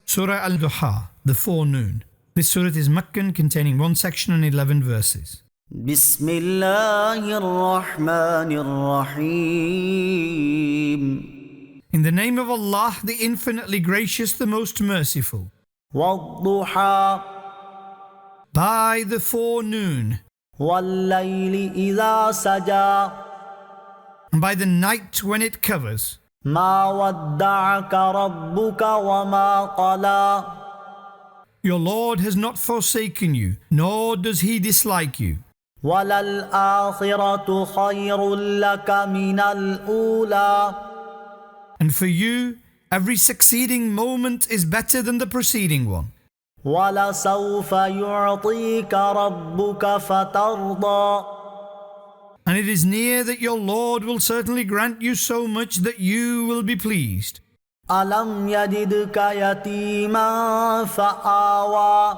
Surah Al-Duha, the forenoon. This surah is Meccan, containing one section and 11 verses. بسم الله الرحمن الرحيم. In the name of Allah, the infinitely gracious, the most merciful. والضحى By the forenoon, والليل إذا سجى and by the night when it covers. ما ودعك ربك وما قلى. Your Lord has not forsaken you, nor does He dislike you. وللآخرة خير لك من الأولى. And for you, every succeeding moment is better than the preceding one. ولسوف يعطيك ربك فترضى. And it is near that your Lord will certainly grant you so much that you will be pleased. ألم يجدك يتيما فآوى.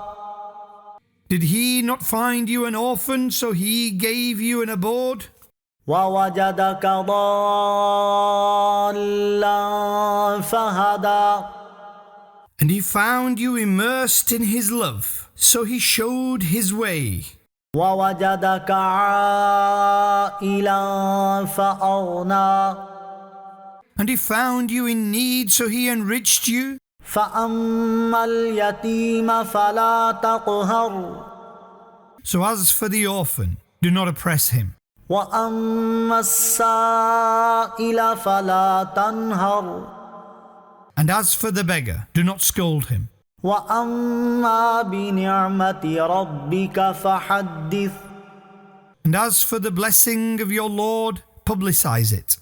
Did He not find you an orphan, so He gave you an abode? ووجدك ضالا فهدى. And He found you immersed in His love, so He showed His way. ووجدك عائلا فأغنى. And He found you in need, so He enriched you. فأما اليتيم فلا تقهر. So as for the orphan, do not oppress him. وأما السائل فلا تنهر. And as for the beggar, do not scold him. وأما بنعمة ربك فحدث. And as for the blessing of your Lord, publicize it.